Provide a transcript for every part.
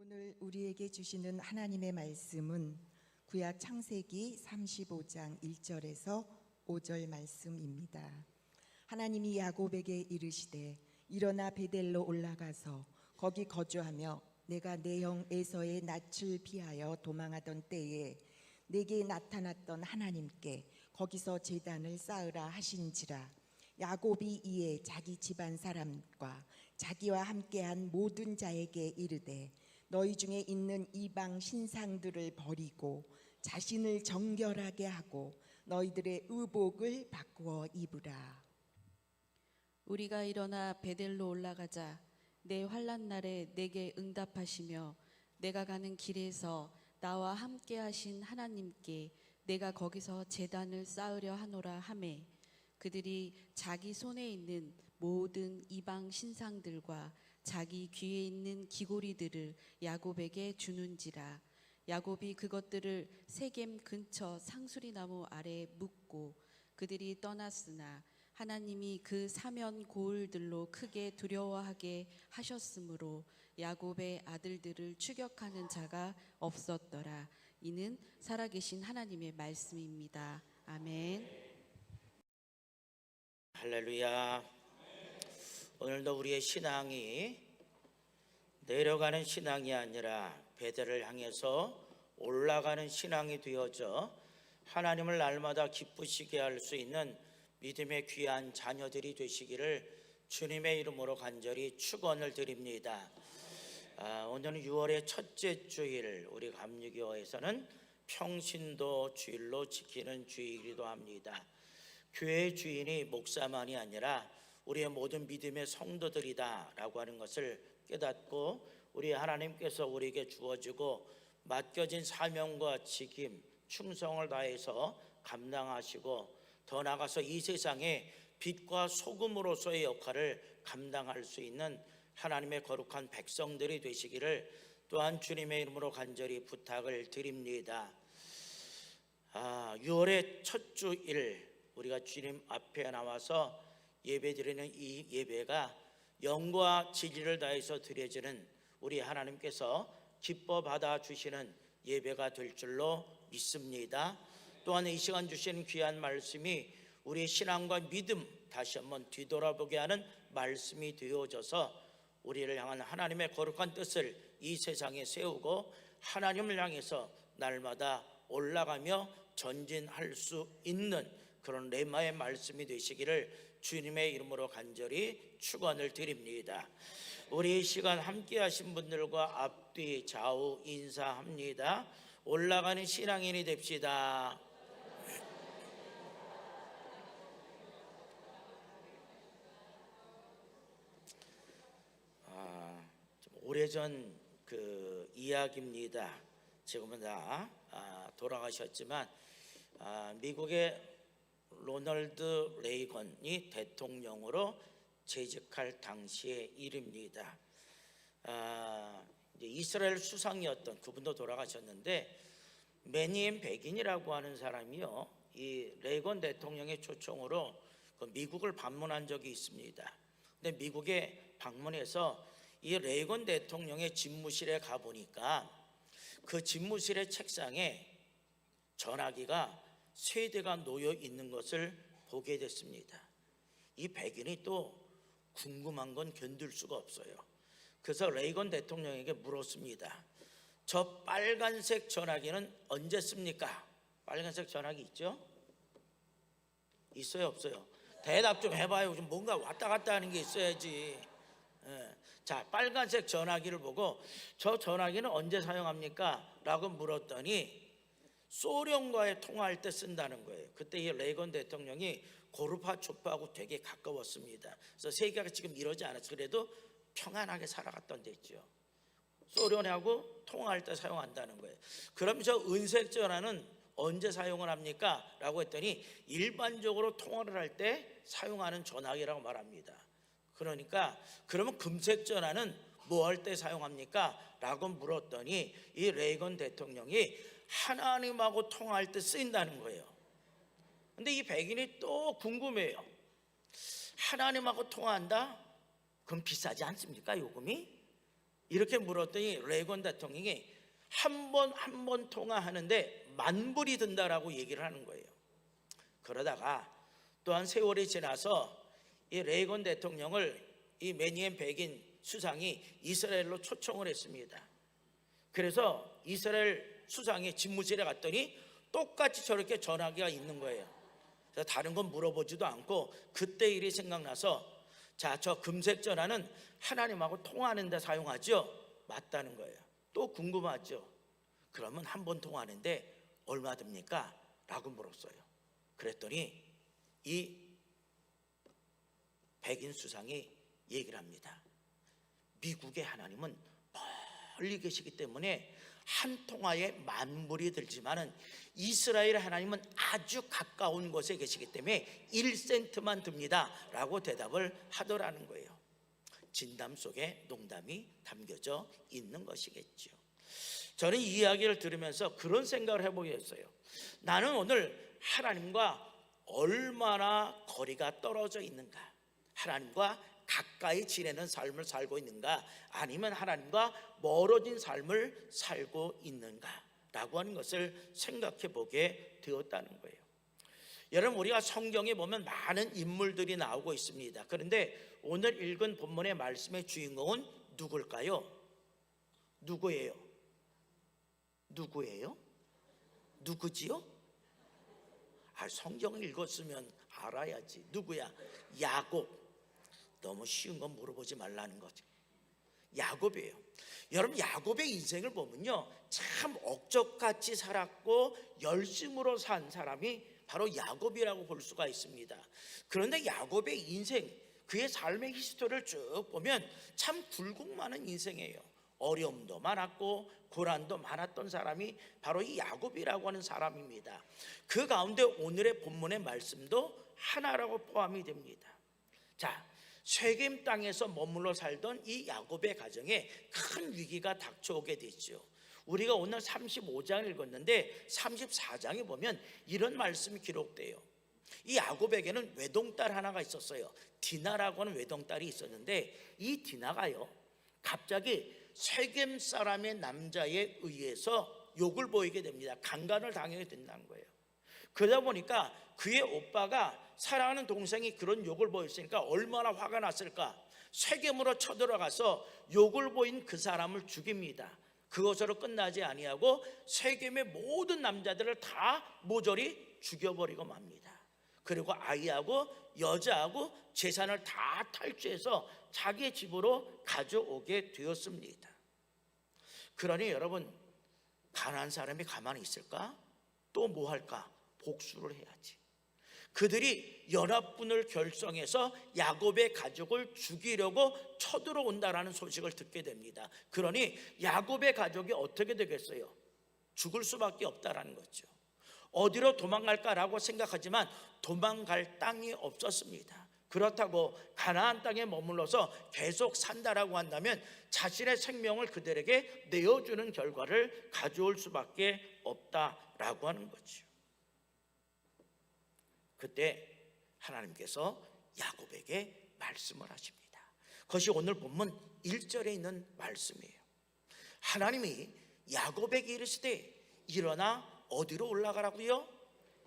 오늘 우리에게 주시는 하나님의 말씀은 구약 창세기 35장 1절에서 5절 말씀입니다. 하나님이 야곱에게 이르시되 일어나 베델로 올라가서 거기 거주하며 내가 내 형 에서의 낯을 피하여 도망하던 때에 내게 나타났던 하나님께 거기서 제단을 쌓으라 하신지라. 야곱이 이에 자기 집안 사람과 자기와 함께한 모든 자에게 이르되 너희 중에 있는 이방 신상들을 버리고 자신을 정결하게 하고 너희들의 의복을 바꾸어 입으라. 우리가 일어나 베델로 올라가자. 내 환난 날에 내게 응답하시며 내가 가는 길에서 나와 함께 하신 하나님께 내가 거기서 제단을 쌓으려 하노라 하매, 그들이 자기 손에 있는 모든 이방 신상들과 자기 귀에 있는 귀고리들을 야곱에게 주는지라. 야곱이 그것들을 세겜 근처 상수리 나무 아래에 묻고 그들이 떠났으나 하나님이 그 사면 고을들로 크게 두려워하게 하셨으므로 야곱의 아들들을 추격하는 자가 없었더라. 이는 살아계신 하나님의 말씀입니다. 아멘. 할렐루야. 오늘도 우리의 신앙이 내려가는 신앙이 아니라 베델을 향해서 올라가는 신앙이 되어져 하나님을 날마다 기쁘시게 할 수 있는 믿음의 귀한 자녀들이 되시기를 주님의 이름으로 간절히 축원을 드립니다. 오늘은 6월의 첫째 주일, 우리 감리교회에서는 평신도 주일로 지키는 주일이기도 합니다. 교회의 주인이 목사만이 아니라 우리의 모든 믿음의 성도들이다 라고 하는 것을 깨닫고, 우리 하나님께서 우리에게 주어지고 맡겨진 사명과 직임, 충성을 다해서 감당하시고 더 나아가서 이 세상에 빛과 소금으로서의 역할을 감당할 수 있는 하나님의 거룩한 백성들이 되시기를 또한 주님의 이름으로 간절히 부탁을 드립니다. 6월의 첫 주일, 우리가 주님 앞에 나와서 예배드리는 이 예배가 영과 진리를 다해서 드려지는 우리 하나님께서 기뻐 받아주시는 예배가 될 줄로 믿습니다. 또한 이 시간 주시는 귀한 말씀이 우리의 신앙과 믿음 다시 한번 뒤돌아보게 하는 말씀이 되어져서 우리를 향한 하나님의 거룩한 뜻을 이 세상에 세우고 하나님을 향해서 날마다 올라가며 전진할 수 있는 그런 레마의 말씀이 되시기를 주님의 이름으로 간절히 축원을 드립니다. 우리 이 시간 함께 하신 분들과 앞뒤 좌우 인사합니다. 올라가는 신앙인이 됩시다. 좀 오래전 그 이야기입니다. 지금은 다 돌아가셨지만 미국의 로널드 레이건이 대통령으로 재직할 당시의 일입니다. 이스라엘 수상이었던 그분도 돌아가셨는데, 매니엠 백인이라고 하는 사람이요, 이 레이건 대통령의 초청으로 그 미국을 방문한 적이 있습니다. 근데 미국에 방문해서 이 레이건 대통령의 집무실에 가보니까 그 집무실의 책상에 전화기가 3대가 놓여 있는 것을 보게 됐습니다. 이 백인이 또 궁금한 건 견딜 수가 없어요. 그래서 레이건 대통령에게 물었습니다. 저 빨간색 전화기는 언제 씁니까? 빨간색 전화기 있죠? 있어요, 없어요? 대답 좀 해봐요. 좀 뭔가 왔다 갔다 하는 게 있어야지. 자, 빨간색 전화기를 보고 저 전화기는 언제 사용합니까? 라고 물었더니 소련과의 통화할 때 쓴다는 거예요. 그때 이 레이건 대통령이 고르바초프하고 되게 가까웠습니다. 그래서 세계가 지금 이러지 않았어요. 그래도 평안하게 살아갔던 데 있죠. 소련하고 통화할 때 사용한다는 거예요. 그럼 저 은색 전화는 언제 사용을 합니까? 라고 했더니 일반적으로 통화를 할 때 사용하는 전화기라고 말합니다. 그러니까 그러면 금색 전화는 뭐 할 때 사용합니까? 라고 물었더니 이 레이건 대통령이 하나님하고 통화할 때 쓰인다는 거예요. 근데 이 백인이 또 궁금해요. 하나님하고 통화한다? 그럼 비싸지 않습니까, 요금이? 이렇게 물었더니 레이건 대통령이 한 번 통화하는데 10,000불이 든다라고 얘기를 하는 거예요. 그러다가 또한 세월이 지나서 이 레이건 대통령을 이 매니엔 베긴 수상이 이스라엘로 초청을 했습니다. 그래서 이스라엘 수상이 집무실에 갔더니 똑같이 저렇게 전화기가 있는 거예요. 그래서 다른 건 물어보지도 않고 그때 일이 생각나서 자, 저 금색 전화는 하나님하고 통화하는 데 사용하죠? 맞다는 거예요. 또 궁금하죠? 그러면 한 번 통화하는데 얼마 듭니까? 라고 물었어요. 그랬더니 이 백인 수상이 얘기를 합니다. 미국의 하나님은 멀리 계시기 때문에 한 통화에 10,000불이 들지만은 이스라엘 하나님은 아주 가까운 곳에 계시기 때문에 1센트만 듭니다 라고 대답을 하더라는 거예요. 진담 속에 농담이 담겨져 있는 것이겠죠. 저는 이 이야기를 들으면서 그런 생각을 해보게 했어요. 나는 오늘 하나님과 얼마나 거리가 떨어져 있는가, 하나님과 가까이 지내는 삶을 살고 있는가, 아니면 하나님과 멀어진 삶을 살고 있는가 라고 하는 것을 생각해 보게 되었다는 거예요. 여러분, 우리가 성경에 보면 많은 인물들이 나오고 있습니다. 그런데 오늘 읽은 본문의 말씀의 주인공은 누굴까요? 누구예요? 누구지요? 성경을 읽었으면 알아야지. 누구야? 야곱. 너무 쉬운 건 물어보지 말라는 거죠. 야곱이에요. 여러분, 야곱의 인생을 보면요, 참 억적같이 살았고 열심으로 산 사람이 바로 야곱이라고 볼 수가 있습니다. 그런데 야곱의 인생, 그의 삶의 히스토리를 쭉 보면 참 굴곡 많은 인생이에요. 어려움도 많았고 고난도 많았던 사람이 바로 이 야곱이라고 하는 사람입니다. 그 가운데 오늘의 본문의 말씀도 하나라고 포함이 됩니다. 자, 쉐겜 땅에서 머물러 살던 이 야곱의 가정에 큰 위기가 닥쳐오게 됐죠. 우리가 오늘 35장을 읽었는데 34장에 보면 이런 말씀이 기록돼요. 이 야곱에게는 외동딸 하나가 있었어요. 디나라고 하는 외동딸이 있었는데 이 디나가요, 갑자기 쉐겜 사람의 남자에 의해서 욕을 보이게 됩니다. 강간을 당하게 된다는 거예요. 그러다 보니까 그의 오빠가 사랑하는 동생이 그런 욕을 보였으니까 얼마나 화가 났을까. 쉐겜으로 쳐들어가서 욕을 보인 그 사람을 죽입니다. 그것으로 끝나지 아니하고 쉐겜의 모든 남자들을 다 모조리 죽여버리고 맙니다. 그리고 아이하고 여자하고 재산을 다 탈취해서 자기의 집으로 가져오게 되었습니다. 그러니 여러분, 가난한 사람이 가만히 있을까? 또 뭐 할까? 복수를 해야지. 그들이 연합군을 결성해서 야곱의 가족을 죽이려고 쳐들어온다라는 소식을 듣게 됩니다. 그러니 야곱의 가족이 어떻게 되겠어요? 죽을 수밖에 없다라는 거죠. 어디로 도망갈까라고 생각하지만 도망갈 땅이 없었습니다. 그렇다고 가나안 땅에 머물러서 계속 산다라고 한다면 자신의 생명을 그들에게 내어주는 결과를 가져올 수밖에 없다라고 하는 거죠. 그때 하나님께서 야곱에게 말씀을 하십니다. 그것이 오늘 본문 1절에 있는 말씀이에요. 하나님이 야곱에게 이르시되 일어나 어디로 올라가라고요?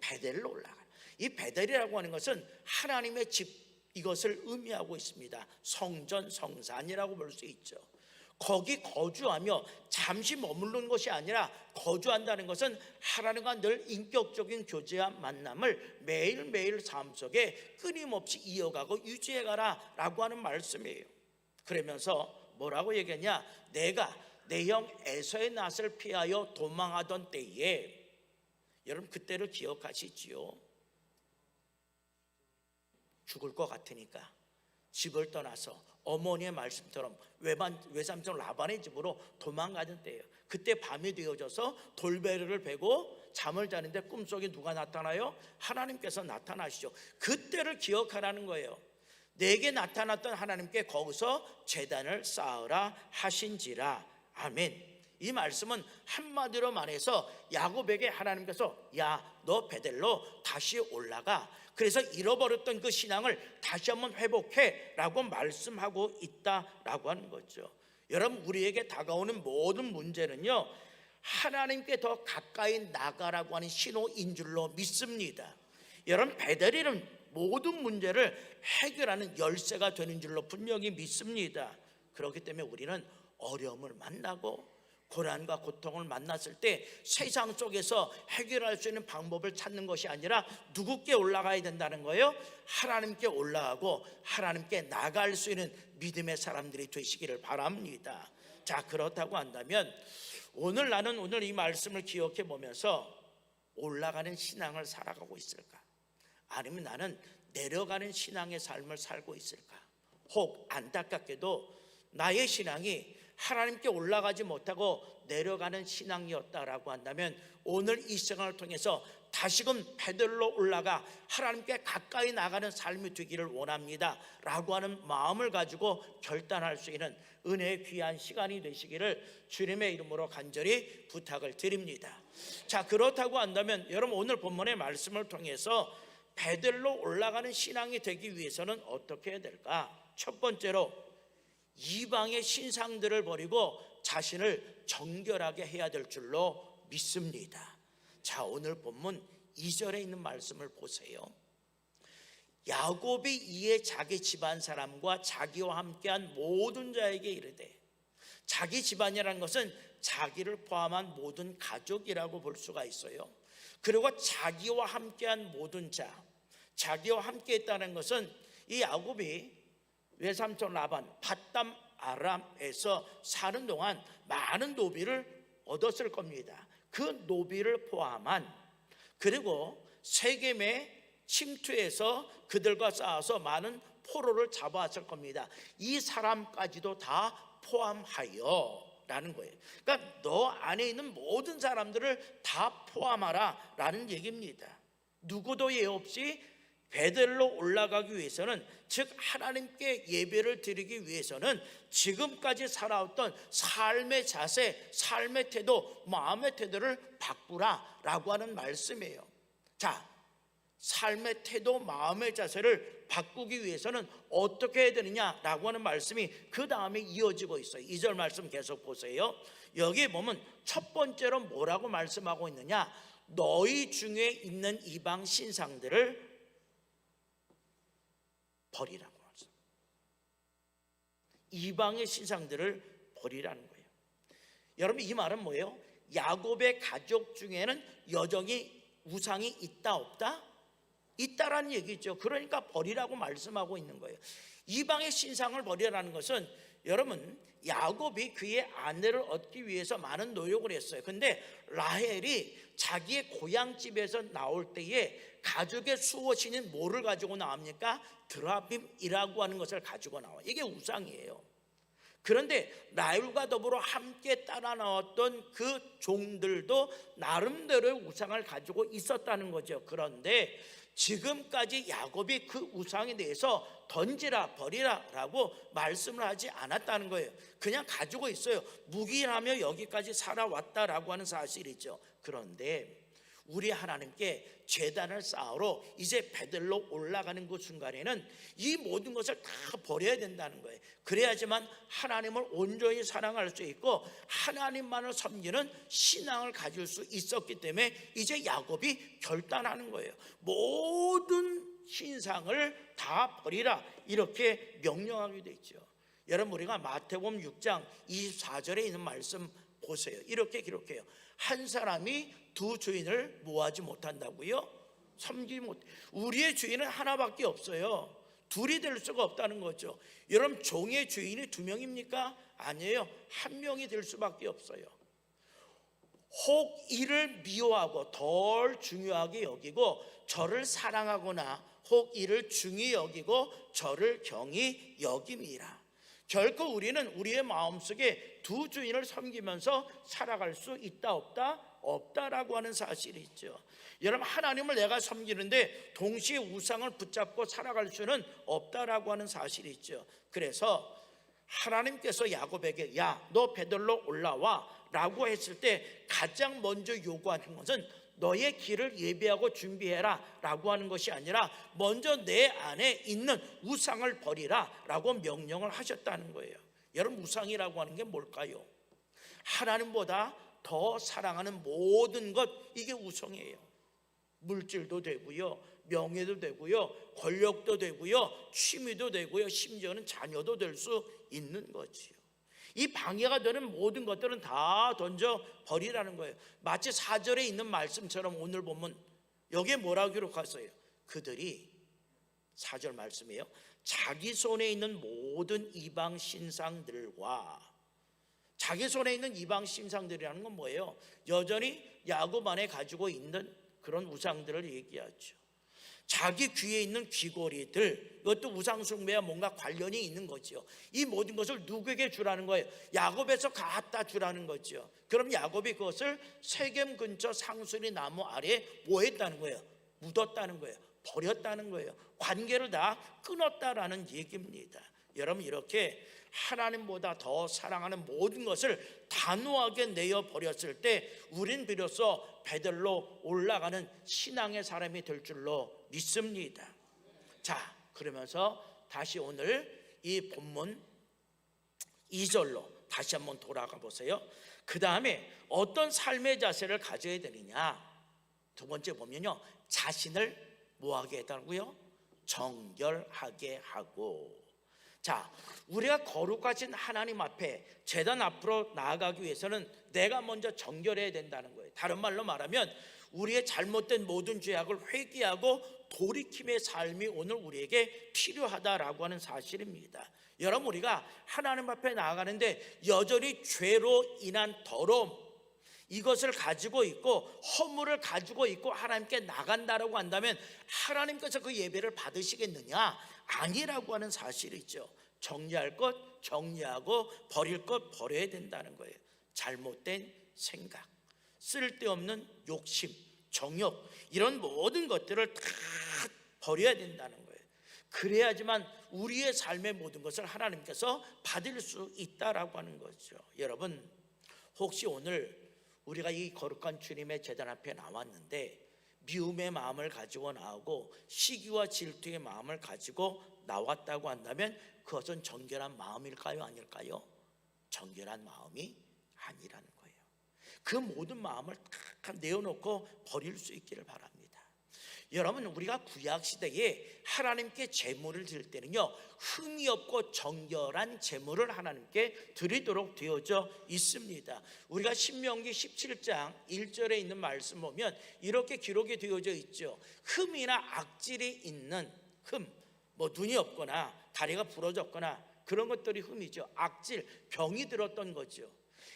베델로 올라가라. 이 베델이라고 하는 것은 하나님의 집, 이것을 의미하고 있습니다. 성전, 성산이라고 볼 수 있죠. 거기 거주하며 잠시 머무르는 것이 아니라 거주한다는 것은 하나님과 늘 인격적인 교제와 만남을 매일매일 삶 속에 끊임없이 이어가고 유지해가라 라고 하는 말씀이에요. 그러면서 뭐라고 얘기했냐? 내가 내 형 에서의 낯을 피하여 도망하던 때에, 여러분 그때를 기억하시지요? 죽을 것 같으니까 집을 떠나서 어머니의 말씀처럼 외삼촌 라반의 집으로 도망가던 때예요. 그때 밤이 되어져서 돌베르를 베고 잠을 자는데 꿈속에 누가 나타나요? 하나님께서 나타나시죠. 그때를 기억하라는 거예요. 내게 나타났던 하나님께 거기서 제단을 쌓으라 하신지라. 아멘. 이 말씀은 한마디로 말해서 야곱에게 하나님께서 야, 너 베델로 다시 올라가. 그래서 잃어버렸던 그 신앙을 다시 한번 회복해 라고 말씀하고 있다라고 하는 거죠. 여러분, 우리에게 다가오는 모든 문제는요, 하나님께 더 가까이 나가라고 하는 신호인 줄로 믿습니다. 여러분, 베델은 모든 문제를 해결하는 열쇠가 되는 줄로 분명히 믿습니다. 그렇기 때문에 우리는 어려움을 만나고 고난과 고통을 만났을 때 세상 속에서 해결할 수 있는 방법을 찾는 것이 아니라 누구께 올라가야 된다는 거예요? 하나님께 올라가고 하나님께 나갈 수 있는 믿음의 사람들이 되시기를 바랍니다. 자, 그렇다고 한다면 오늘 이 말씀을 기억해 보면서 올라가는 신앙을 살아가고 있을까? 아니면 나는 내려가는 신앙의 삶을 살고 있을까? 혹 안타깝게도 나의 신앙이 하나님께 올라가지 못하고 내려가는 신앙이었다라고 한다면 오늘 이 시간을 통해서 다시금 베들로 올라가 하나님께 가까이 나가는 삶이 되기를 원합니다 라고 하는 마음을 가지고 결단할 수 있는 은혜의 귀한 시간이 되시기를 주님의 이름으로 간절히 부탁을 드립니다. 자, 그렇다고 한다면 여러분, 오늘 본문의 말씀을 통해서 베들로 올라가는 신앙이 되기 위해서는 어떻게 해야 될까? 첫 번째로 이방의 신상들을 버리고 자신을 정결하게 해야 될 줄로 믿습니다. 자, 오늘 본문 2절에 있는 말씀을 보세요. 야곱이 이에 자기 집안 사람과 자기와 함께한 모든 자에게 이르되, 자기 집안이라는 것은 자기를 포함한 모든 가족이라고 볼 수가 있어요. 그리고 자기와 함께한 모든 자, 자기와 함께 했다는 것은 이 야곱이 외삼촌 라반 밧담 아람에서 사는 동안 많은 노비를 얻었을 겁니다. 그 노비를 포함한, 그리고 세겜에 침투해서 그들과 싸워서 많은 포로를 잡아왔을 겁니다. 이 사람까지도 다 포함하여 라는 거예요. 그러니까 너 안에 있는 모든 사람들을 다 포함하라 라는 얘기입니다. 누구도 예 없이 베델로 올라가기 위해서는, 즉 하나님께 예배를 드리기 위해서는 지금까지 살아왔던 삶의 자세, 삶의 태도, 마음의 태도를 바꾸라라고 하는 말씀이에요. 자, 삶의 태도, 마음의 자세를 바꾸기 위해서는 어떻게 해야 되느냐라고 하는 말씀이 그 다음에 이어지고 있어요. 2절 말씀 계속 보세요. 여기 보면 첫 번째로 뭐라고 말씀하고 있느냐? 너희 중에 있는 이방 신상들을 버리라고 하죠. 이방의 신상들을 버리라는 거예요. 여러분, 이 말은 뭐예요? 야곱의 가족 중에는 여전히 우상이 있다 없다? 있다라는 얘기죠. 그러니까 버리라고 말씀하고 있는 거예요. 이방의 신상을 버리라는 것은, 여러분, 야곱이 그의 아내를 얻기 위해서 많은 노력을 했어요. 근데 라헬이 자기의 고향집에서 나올 때에 가죽의 수호신인 뭐를 가지고 나옵니까? 드라빔이라고 하는 것을 가지고 나와요. 이게 우상이에요. 그런데 라헬과 더불어 함께 따라 나왔던 그 종들도 나름대로의 우상을 가지고 있었다는 거죠. 그런데 지금까지 야곱이 그 우상에 대해서 던지라, 버리라 라고 말씀을 하지 않았다는 거예요. 그냥 가지고 있어요. 묵인하며 여기까지 살아왔다라고 하는 사실이죠. 그런데 우리 하나님께 제단을 쌓으러 이제 베들로 올라가는 그 순간에는 이 모든 것을 다 버려야 된다는 거예요. 그래야지만 하나님을 온전히 사랑할 수 있고 하나님만을 섬기는 신앙을 가질 수 있었기 때문에 이제 야곱이 결단하는 거예요. 모든 신상을 다 버리라, 이렇게 명령하게 되죠. 여러분, 우리가 마태복음 6장 24절에 있는 말씀 보세요. 이렇게 기록해요. 한 사람이 두 주인을 모하지 못한다고요? 섬기지 못. 우리의 주인은 하나밖에 없어요. 둘이 될 수가 없다는 거죠. 여러분, 종의 주인이 두 명입니까? 아니에요. 한 명이 될 수밖에 없어요. 혹 이를 미워하고 덜 중요하게 여기고 저를 사랑하거나 혹 이를 중히 여기고 저를 경히 여김이라. 결코 우리는 우리의 마음속에 두 주인을 섬기면서 살아갈 수 있다 없다? 없다라고 하는 사실이 있죠. 여러분, 하나님을 내가 섬기는데 동시에 우상을 붙잡고 살아갈 수는 없다라고 하는 사실이 있죠. 그래서 하나님께서 야곱에게 야, 너 베들로 올라와 라고 했을 때 가장 먼저 요구하는 것은 너의 길을 예비하고 준비해라 라고 하는 것이 아니라 먼저 내 안에 있는 우상을 버리라 라고 명령을 하셨다는 거예요. 여러분, 우상이라고 하는 게 뭘까요? 하나님보다 더 사랑하는 모든 것, 이게 우상이에요. 물질도 되고요, 명예도 되고요, 권력도 되고요, 취미도 되고요, 심지어는 자녀도 될 수 있는 거지요. 이 방해가 되는 모든 것들은 다 던져 버리라는 거예요. 마치 4절에 있는 말씀처럼 오늘 보면 여기에 뭐라고 기록했어요? 그들이, 4절 말씀이에요, 자기 손에 있는 모든 이방 신상들과, 자기 손에 있는 이방 신상들이라는 건 뭐예요? 여전히 야곱 안에 가지고 있는 그런 우상들을 얘기하죠. 자기 귀에 있는 귀걸이들, 이것도 우상 숭배와 뭔가 관련이 있는 거죠. 이 모든 것을 누구에게 주라는 거예요? 야곱에서 갖다 주라는 거죠. 그럼 야곱이 그것을 세겜 근처 상수리 나무 아래에 뭐 했다는 거예요? 묻었다는 거예요. 버렸다는 거예요. 관계를 다 끊었다라는 얘기입니다. 여러분, 이렇게 하나님보다 더 사랑하는 모든 것을 단호하게 내어 버렸을 때 우린 비로소 베들로 올라가는 신앙의 사람이 될 줄로 믿습니다. 자, 그러면서 다시 오늘 이 본문 2절로 다시 한번 돌아가 보세요. 그 다음에 어떤 삶의 자세를 가져야 되느냐? 두 번째 보면요, 자신을 뭐하게 했다고요? 정결하게 하고. 자, 우리가 거룩하신 하나님 앞에 제단 앞으로 나아가기 위해서는 내가 먼저 정결해야 된다는 거예요. 다른 말로 말하면 우리의 잘못된 모든 죄악을 회개하고 돌이킴의 삶이 오늘 우리에게 필요하다라고 하는 사실입니다. 여러분, 우리가 하나님 앞에 나아가는데 여전히 죄로 인한 더러움, 이것을 가지고 있고 허물을 가지고 있고 하나님께 나간다라고 한다면 하나님께서 그 예배를 받으시겠느냐? 아니라고 하는 사실이죠. 정리할 것 정리하고 버릴 것 버려야 된다는 거예요. 잘못된 생각, 쓸데없는 욕심, 정욕, 이런 모든 것들을 다 버려야 된다는 거예요. 그래야지만 우리의 삶의 모든 것을 하나님께서 받을 수 있다라고 하는 거죠. 여러분, 혹시 오늘 우리가 이 거룩한 주님의 제단 앞에 나왔는데 미움의 마음을 가지고 나오고 시기와 질투의 마음을 가지고 나왔다고 한다면 그것은 정결한 마음일까요? 아닐까요? 정결한 마음이 아니라는 거예요. 그 모든 마음을 다 내어놓고 버릴 수 있기를 바랍니다. 여러분, 우리가 구약시대에 하나님께 제물을 드릴 때는요, 흠이 없고 정결한 제물을 하나님께 드리도록 되어져 있습니다. 우리가 신명기 17장 1절에 있는 말씀 보면 이렇게 기록이 되어져 있죠. 흠이나 악질이 있는 흠, 뭐 눈이 없거나 다리가 부러졌거나 그런 것들이 흠이죠. 악질, 병이 들었던 거죠.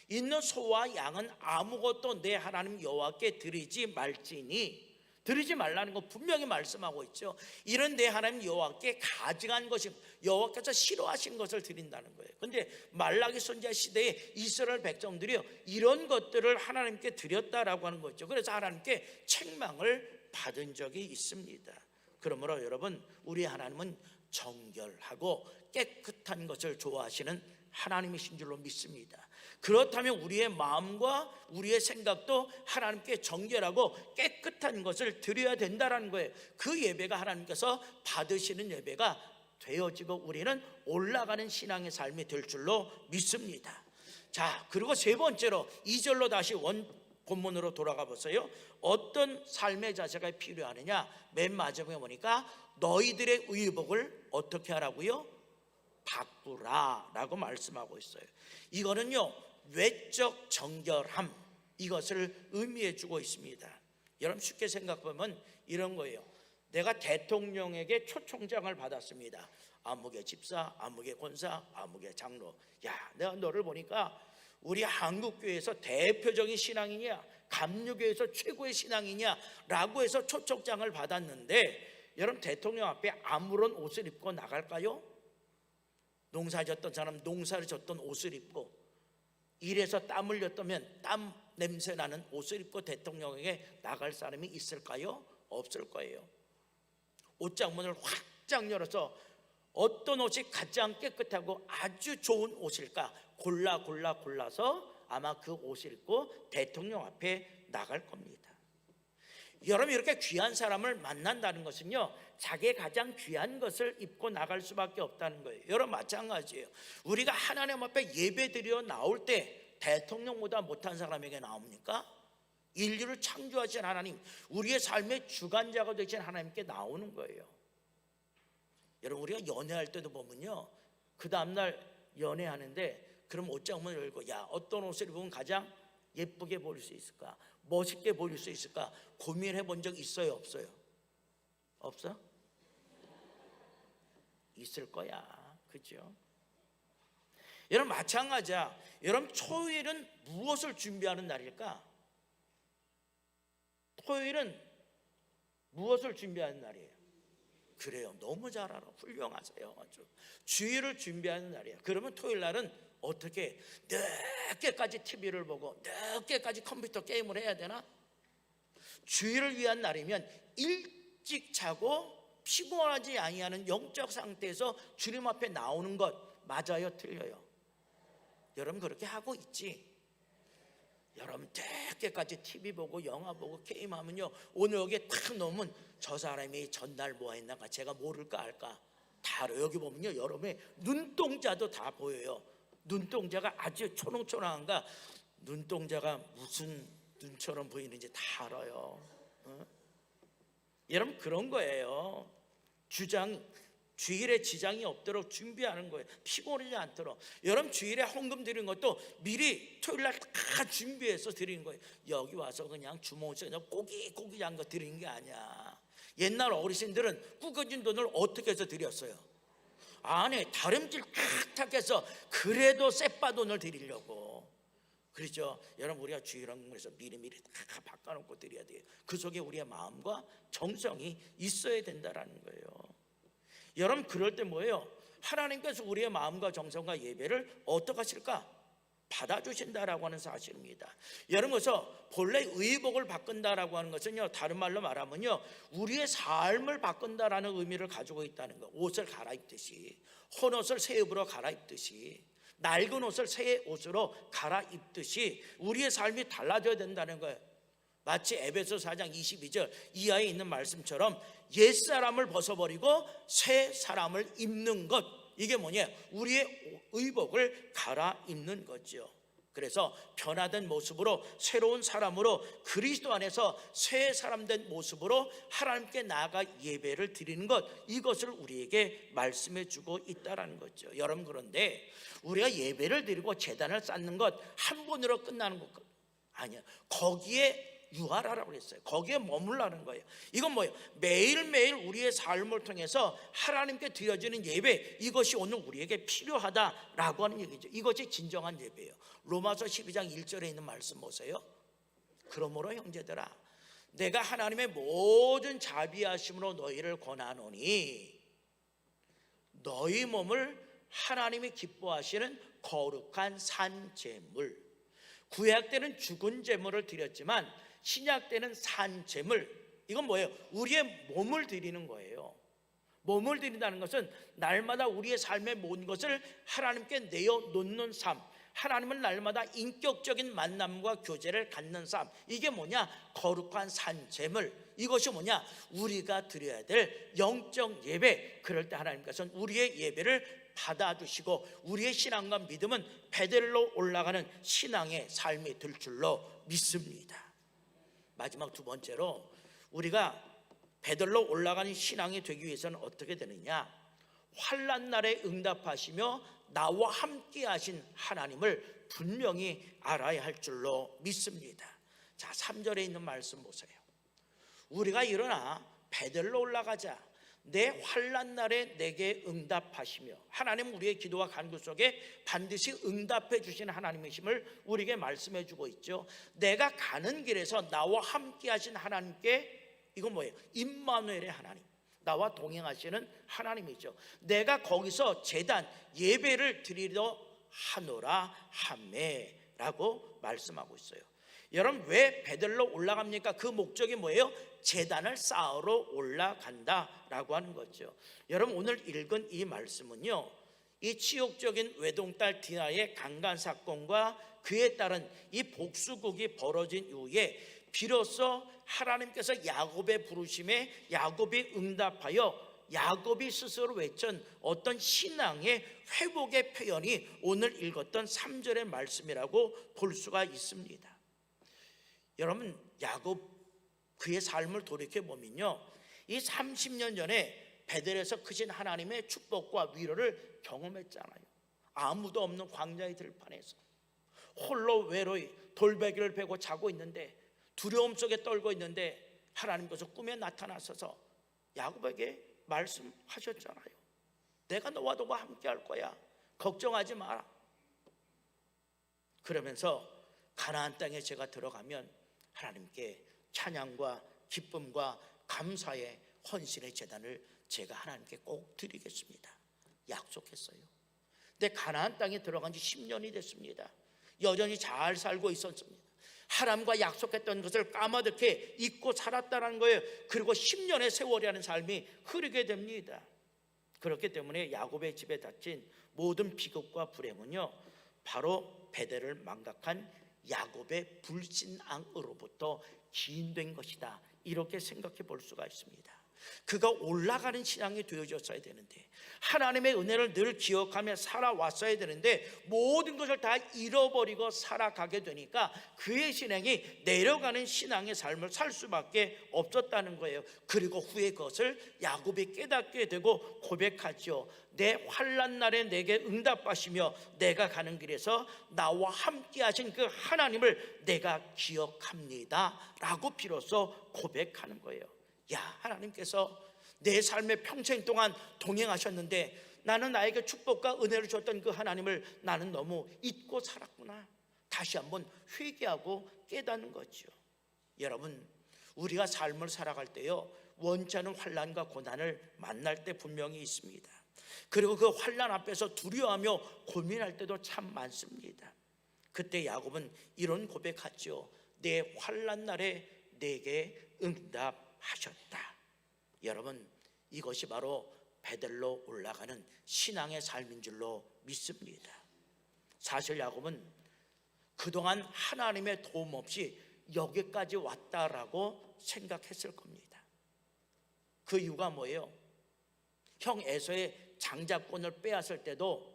있는 소와 양은 아무것도 내 하나님 여호와께 드리지 말지니, 드리지 말라는 거 분명히 말씀하고 있죠. 이런 내 하나님 여호와께 가증한 것이, 여호와께서 싫어하신 것을 드린다는 거예요. 그런데 말라기 선지자 시대에 이스라엘 백성들이 이런 것들을 하나님께 드렸다라고 하는 거죠. 그래서 하나님께 책망을 받은 적이 있습니다. 그러므로 여러분, 우리 하나님은 정결하고 깨끗한 것을 좋아하시는 하나님이신 줄로 믿습니다. 그렇다면 우리의 마음과 우리의 생각도 하나님께 정결하고 깨끗한 것을 드려야 된다는 거예요. 그 예배가 하나님께서 받으시는 예배가 되어지고 우리는 올라가는 신앙의 삶이 될 줄로 믿습니다. 자, 그리고 세 번째로 2절로 다시 본문으로 돌아가 보세요. 어떤 삶의 자세가 필요하느냐? 맨 마지막에 보니까 너희들의 의복을 어떻게 하라고요? 바꾸라 라고 말씀하고 있어요. 이거는요, 외적 정결함, 이것을 의미해 주고 있습니다. 여러분, 쉽게 생각하면 이런 거예요. 내가 대통령에게 초청장을 받았습니다. 아무개 집사, 아무개 권사, 아무개 장로. 야, 내가 너를 보니까 우리 한국교회에서 대표적인 신앙이냐, 감리교회에서 최고의 신앙이냐 라고 해서 초청장을 받았는데, 여러분, 대통령 앞에 아무런 옷을 입고 나갈까요? 농사 졌던 사람 농사를 졌던 옷을 입고, 일해서 땀 흘렸다면 땀 냄새 나는 옷을 입고 대통령에게 나갈 사람이 있을까요? 없을 거예요. 옷장문을 확장 열어서 어떤 옷이 가장 깨끗하고 아주 좋은 옷일까 골라서 아마 그 옷을 입고 대통령 앞에 나갈 겁니다. 여러분 이렇게 귀한 사람을 만난다는 것은요, 자기의 가장 귀한 것을 입고 나갈 수밖에 없다는 거예요. 여러분 마찬가지예요. 우리가 하나님 앞에 예배드려 나올 때 대통령보다 못한 사람에게 나옵니까? 인류를 창조하신 하나님, 우리의 삶의 주관자가 되신 하나님께 나오는 거예요. 여러분 우리가 연애할 때도 보면요, 그 다음날 연애하는데 그럼 옷장문을 열고, 야, 어떤 옷을 입으면 가장 예쁘게 보일 수 있을까, 멋있게 보일 수 있을까 고민해 본 적 있어요, 없어요? 없어? 있을 거야, 그죠? 여러분 마찬가지야. 여러분 토요일은 무엇을 준비하는 날일까? 토요일은 무엇을 준비하는 날이에요? 그래요, 너무 잘 알아, 훌륭하세요. 아주 주일을 준비하는 날이에요. 그러면 토요일 날은 어떻게 늦게까지 TV를 보고 늦게까지 컴퓨터 게임을 해야 되나? 주일을 위한 날이면 일찍 자고 피곤하지 아니하는 영적 상태에서 주님 앞에 나오는 것 맞아요, 틀려요? 여러분 그렇게 하고 있지? 여러분 늦게까지 TV 보고 영화 보고 게임하면요, 오늘 여기에 탁 넣으면 저 사람이 전날 뭐 했나가 제가 모를까 알까 다 알아요. 여기 보면요, 여러분의 눈동자도 다 보여요. 눈동자가 아주 초롱초롱한가, 눈동자가 무슨 눈처럼 보이는지 다 알아요. 여러분 그런 거예요. 주일에 지장이 없도록 준비하는 거예요. 피곤하지 않도록. 여러분 주일에 헌금 드리는 것도 미리 토요일날 다 준비해서 드리는 거예요. 여기 와서 그냥 주먹으로 고기 한 거 드리는 게 아니야. 옛날 어르신들은 구겨진 돈을 어떻게 해서 드렸어요? 안에 다림질 탁탁 해서 그래도 쌔빠 돈을 드리려고. 그렇죠? 여러분 우리가 주일 헌금에서 미리미리 다 바꿔놓고 드려야 돼요. 그 속에 우리의 마음과 정성이 있어야 된다라는 거예요. 여러분 그럴 때 뭐예요? 하나님께서 우리의 마음과 정성과 예배를 어떻게 하실까? 받아주신다라고 하는 사실입니다. 여러분 그래서 본래 의복을 바꾼다라고 하는 것은요, 다른 말로 말하면요, 우리의 삶을 바꾼다라는 의미를 가지고 있다는 거. 옷을 갈아입듯이, 헌옷을 새 옷으로 갈아입듯이, 낡은 옷을 새 옷으로 갈아입듯이 우리의 삶이 달라져야 된다는 거예요. 마치 에베소 4장 22절 이하에 있는 말씀처럼 옛사람을 벗어버리고 새 사람을 입는 것, 이게 뭐냐? 우리의 의복을 갈아입는 거죠. 그래서 변화된 모습으로 새로운 사람으로 그리스도 안에서 새 사람된 모습으로 하나님께 나아가 예배를 드리는 것, 이것을 우리에게 말씀해 주고 있다라는 거죠. 여러분 그런데 우리가 예배를 드리고 제단을 쌓는 것 한 번으로 끝나는 것 아니야. 거기에 유하라라고 했어요. 거기에 머물라는 거예요. 이건 뭐예요? 매일매일 우리의 삶을 통해서 하나님께 드려지는 예배, 이것이 오늘 우리에게 필요하다라고 하는 얘기죠. 이것이 진정한 예배예요. 로마서 12장 1절에 있는 말씀 보세요. 그러므로 형제들아, 내가 하나님의 모든 자비하심으로 너희를 권하노니 너희 몸을 하나님이 기뻐하시는 거룩한 산 제물, 구약 때는 죽은 제물을 드렸지만 신약 때는 산 제물, 이건 뭐예요? 우리의 몸을 드리는 거예요. 몸을 드린다는 것은 날마다 우리의 삶의 모든 것을 하나님께 내어놓는 삶, 하나님은 날마다 인격적인 만남과 교제를 갖는 삶, 이게 뭐냐? 거룩한 산 제물. 이것이 뭐냐? 우리가 드려야 될 영적 예배. 그럴 때 하나님께서는 우리의 예배를 받아주시고 우리의 신앙과 믿음은 베델로 올라가는 신앙의 삶이 될 줄로 믿습니다. 마지막 두 번째로, 우리가 베델로 올라가는 신앙이 되기 위해서는 어떻게 되느냐? 환난 날에 응답하시며 나와 함께 하신 하나님을 분명히 알아야 할 줄로 믿습니다. 자, 3절에 있는 말씀 보세요. 우리가 일어나 베델로 올라가자. 내 환난 날에 내게 응답하시며, 하나님 우리의 기도와 간구 속에 반드시 응답해 주시는 하나님이심을 우리에게 말씀해 주고 있죠. 내가 가는 길에서 나와 함께 하신 하나님께, 이건 뭐예요? 임마누엘의 하나님, 나와 동행하시는 하나님이죠. 내가 거기서 제단 예배를 드리려 하노라 하매라고 말씀하고 있어요. 여러분 왜 베델로 올라갑니까? 그 목적이 뭐예요? 제단을 쌓으러 올라간다라고 하는 거죠. 여러분 오늘 읽은 이 말씀은요, 이 치욕적인 외동딸 디나의 강간 사건과 그에 따른 이 복수극이 벌어진 이후에 비로소 하나님께서 야곱의 부르심에 야곱이 응답하여 야곱이 스스로 외친 어떤 신앙의 회복의 표현이 오늘 읽었던 3절의 말씀이라고 볼 수가 있습니다. 여러분, 야곱 그의 삶을 돌이켜보면요, 이 30년 전에 베델에서 크신 하나님의 축복과 위로를 경험했잖아요. 아무도 없는 광야의 들판에서 홀로 외로이 돌베개를 베고 자고 있는데, 두려움 속에 떨고 있는데 하나님께서 꿈에 나타나셔서 야곱에게 말씀하셨잖아요. 내가 너와 너와 함께 할 거야, 걱정하지 마라. 그러면서 가나안 땅에 제가 들어가면 하나님께 찬양과 기쁨과 감사의 헌신의 제단을 제가 하나님께 꼭 드리겠습니다, 약속했어요. 근데 가나안 땅에 들어간 지 10년이 됐습니다. 여전히 잘 살고 있었습니다. 하나님과 약속했던 것을 까마득히 잊고 살았다는 거예요. 그리고 10년의 세월이라는 삶이 흐르게 됩니다. 그렇기 때문에 야곱의 집에 닥친 모든 비극과 불행은요, 바로 베델을 망각한 야곱의 불신앙으로부터 기인된 것이다, 이렇게 생각해 볼 수가 있습니다. 그가 올라가는 신앙이 되어졌어야 되는데, 하나님의 은혜를 늘 기억하며 살아왔어야 되는데 모든 것을 다 잃어버리고 살아가게 되니까 그의 신앙이 내려가는 신앙의 삶을 살 수밖에 없었다는 거예요. 그리고 후에 그것을 야곱이 깨닫게 되고 고백하죠. 내 환난 날에 내게 응답하시며 내가 가는 길에서 나와 함께 하신 그 하나님을 내가 기억합니다 라고 비로소 고백하는 거예요. 야, 하나님께서 내 삶의 평생 동안 동행하셨는데 나는 나에게 축복과 은혜를 줬던 그 하나님을 나는 너무 잊고 살았구나. 다시 한번 회개하고 깨닫는 거죠. 여러분, 우리가 삶을 살아갈 때요, 원치 않은 환난과 고난을 만날 때 분명히 있습니다. 그리고 그 환난 앞에서 두려워하며 고민할 때도 참 많습니다. 그때 야곱은 이런 고백하죠. 내 환난 날에 내게 응답하셨다. 여러분, 이것이 바로 베델로 올라가는 신앙의 삶인 줄로 믿습니다. 사실 야곱은 그동안 하나님의 도움 없이 여기까지 왔다라고 생각했을 겁니다. 그 이유가 뭐예요? 형 에서의 장자권을 빼앗을 때도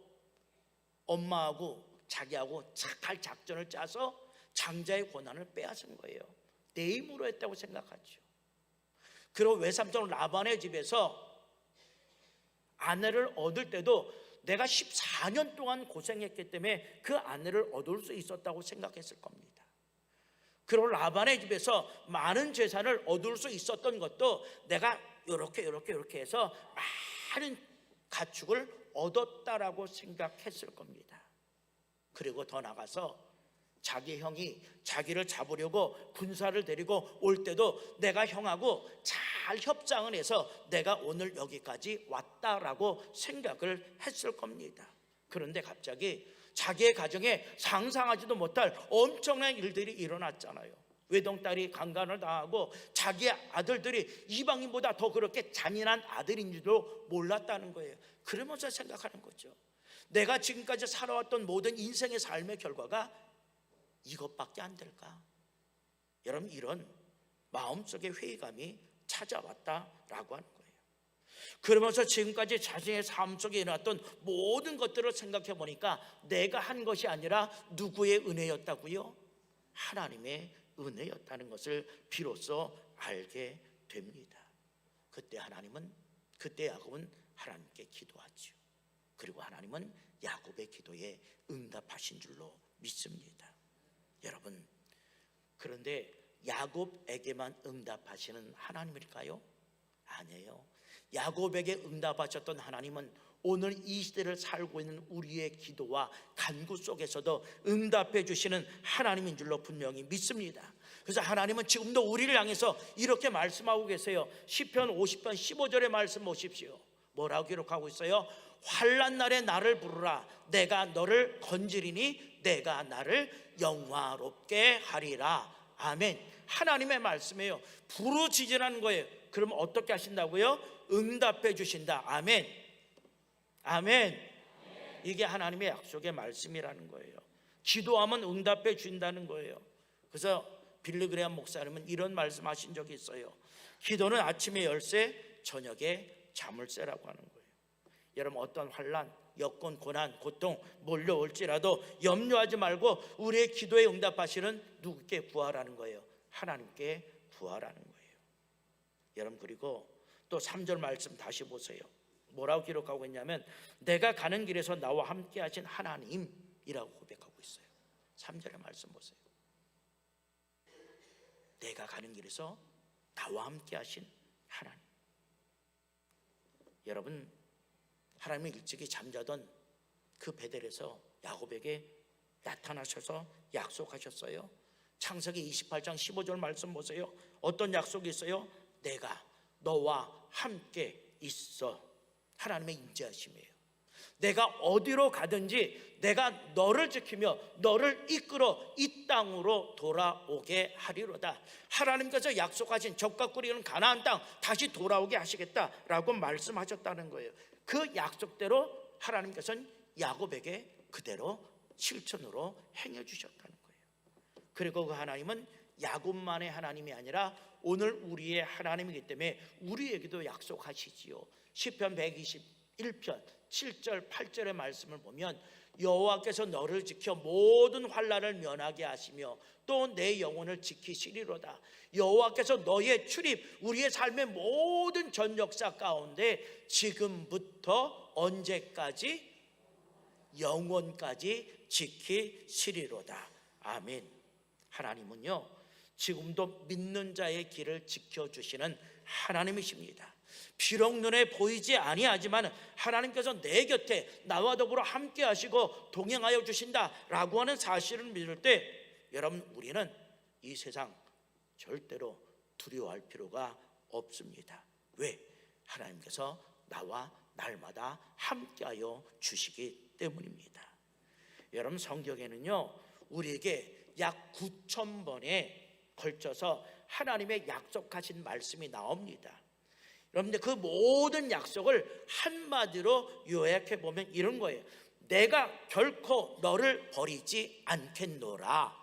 엄마하고 자기하고 착할 작전을 짜서 장자의 권한을 빼앗은 거예요. 내 힘으로 했다고 생각하죠. 그리고 외삼촌 라반의 집에서 아내를 얻을 때도 내가 14년 동안 고생했기 때문에 그 아내를 얻을 수 있었다고 생각했을 겁니다. 그리고 라반의 집에서 많은 재산을 얻을 수 있었던 것도 내가 이렇게 해서 많은 가축을 얻었다라고 생각했을 겁니다. 그리고 더 나가서 자기 형이 자기를 잡으려고 군사를 데리고 올 때도 내가 형하고 잘 협상을 해서 내가 오늘 여기까지 왔다라고 생각을 했을 겁니다. 그런데 갑자기 자기의 가정에 상상하지도 못할 엄청난 일들이 일어났잖아요. 외동딸이 강간을 당하고 자기 아들들이 이방인보다 더 그렇게 잔인한 아들인지도 몰랐다는 거예요. 그러면서 생각하는 거죠. 내가 지금까지 살아왔던 모든 인생의 삶의 결과가 이것밖에 안 될까? 여러분, 이런 마음속의 회의감이 찾아왔다라고 하는 거예요. 그러면서 지금까지 자신의 삶 속에 일어났던 모든 것들을 생각해 보니까 내가 한 것이 아니라 누구의 은혜였다고요? 하나님의 은혜였다는 것을 비로소 알게 됩니다. 그때 야곱은 하나님께 기도하죠. 그리고 하나님은 야곱의 기도에 응답하신 줄로 믿습니다. 여러분, 그런데 야곱에게만 응답하시는 하나님일까요? 아니에요. 야곱에게 응답하셨던 하나님은 오늘 이 시대를 살고 있는 우리의 기도와 간구 속에서도 응답해 주시는 하나님인 줄로 분명히 믿습니다. 그래서 하나님은 지금도 우리를 향해서 이렇게 말씀하고 계세요. 시편 50편 15절의 말씀 보십시오. 뭐라고 기록하고 있어요? 환난 날에 나를 부르라. 내가 너를 건지리니 내가 나를 영화롭게 하리라. 아멘. 하나님의 말씀이에요. 부르짖으라는 거예요. 그러면 어떻게 하신다고요? 응답해 주신다. 아멘. 아멘. 이게 하나님의 약속의 말씀이라는 거예요. 기도하면 응답해 준다는 거예요. 그래서 빌리그레암 목사님은 이런 말씀하신 적이 있어요. 기도는 아침에 열쇠, 저녁에 자물쇠라고 하는 거예요. 여러분, 어떤 환난, 여건, 고난, 고통 몰려올지라도 염려하지 말고 우리의 기도에 응답하시는 누구께 구하라는 거예요? 하나님께 구하라는 거예요. 여러분, 그리고 또 3절 말씀 다시 보세요. 뭐라고 기록하고 있냐면 내가 가는 길에서 나와 함께 하신 하나님이라고 고백하고 있어요. 3절의 말씀 보세요. 내가 가는 길에서 나와 함께 하신 하나님. 여러분, 하나님이 일찍이 잠자던 그 베델에서 야곱에게 나타나셔서 약속하셨어요. 창세기 28장 15절 말씀 보세요. 어떤 약속이 있어요? 내가 너와 함께 있어. 하나님의 임재하심이에요. 내가 어디로 가든지 내가 너를 지키며 너를 이끌어 이 땅으로 돌아오게 하리로다. 하나님께서 약속하신 젖과 꿀이 흐르는 가나안 땅 다시 돌아오게 하시겠다라고 말씀하셨다는 거예요. 그 약속대로 하나님께서는 야곱에게 그대로 실천으로 행해 주셨다는 거예요. 그리고 그 하나님은 야곱만의 하나님이 아니라 오늘 우리의 하나님이기 때문에 우리에게도 약속하시지요. 시편 121편 7절 8절의 말씀을 보면 여호와께서 너를 지켜 모든 환난을 면하게 하시며 또 내 영혼을 지키시리로다. 여호와께서 너의 출입, 우리의 삶의 모든 전 역사 가운데 지금부터 언제까지? 영원까지 지키시리로다. 아멘. 하나님은요, 지금도 믿는 자의 길을 지켜주시는 하나님이십니다. 비록 눈에 보이지 아니하지만 하나님께서 내 곁에 나와 더불어 함께 하시고 동행하여 주신다라고 하는 사실을 믿을 때 여러분, 우리는 이 세상 절대로 두려워할 필요가 없습니다. 왜? 하나님께서 나와 날마다 함께하여 주시기 때문입니다. 여러분, 성경에는요 우리에게 약 9,000번에 걸쳐서 하나님의 약속하신 말씀이 나옵니다. 여러분들, 그 모든 약속을 한마디로 요약해 보면 이런 거예요. 내가 결코 너를 버리지 않겠노라.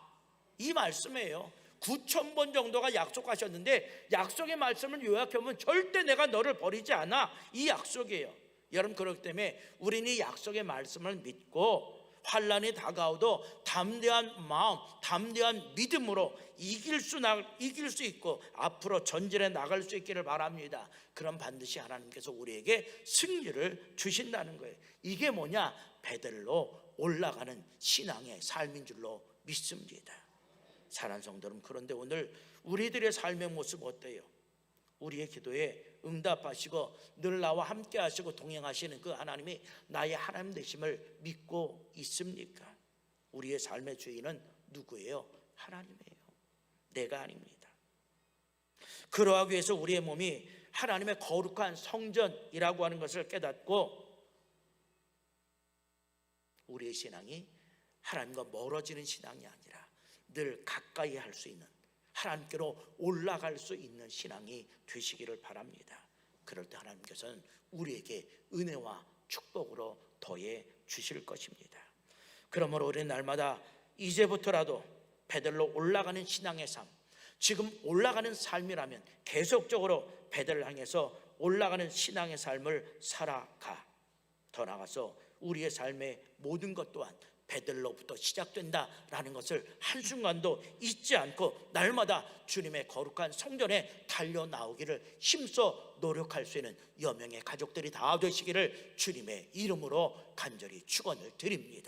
이 말씀이에요. 9,000번 정도가 약속하셨는데 약속의 말씀을 요약해 보면 절대 내가 너를 버리지 않아. 이 약속이에요. 여러분, 그렇기 때문에 우리는 이 약속의 말씀을 믿고 환난이 다가오도 담대한 마음, 담대한 믿음으로 이길 수 있고 앞으로 전진해 나갈 수 있기를 바랍니다. 그럼 반드시 하나님께서 우리에게 승리를 주신다는 거예요. 이게 뭐냐? 베델로 올라가는 신앙의 삶인 줄로 믿습니다. 사랑하는 성도 여러분, 그런데 오늘 우리들의 삶의 모습 어때요? 우리의 기도에 응답하시고 늘 나와 함께 하시고 동행하시는 그 하나님이 나의 하나님 되심을 믿고 있습니까? 우리의 삶의 주인은 누구예요? 하나님이에요. 내가 아닙니다. 그러하기 위해서 우리의 몸이 하나님의 거룩한 성전이라고 하는 것을 깨닫고 우리의 신앙이 하나님과 멀어지는 신앙이 아니라 늘 가까이 할 수 있는, 하나님께로 올라갈 수 있는 신앙이 되시기를 바랍니다. 그럴 때 하나님께서는 우리에게 은혜와 축복으로 더해 주실 것입니다. 그러므로 우리는 날마다 이제부터라도 베델로 올라가는 신앙의 삶, 지금 올라가는 삶이라면 계속적으로 베델을 향해서 올라가는 신앙의 삶을 살아가. 더 나아가서 우리의 삶의 모든 것 또한 베델로부터 시작된다라는 것을 한순간도 잊지 않고 날마다 주님의 거룩한 성전에 달려나오기를 힘써 노력할 수 있는 여명의 가족들이 다 되시기를 주님의 이름으로 간절히 축원을 드립니다.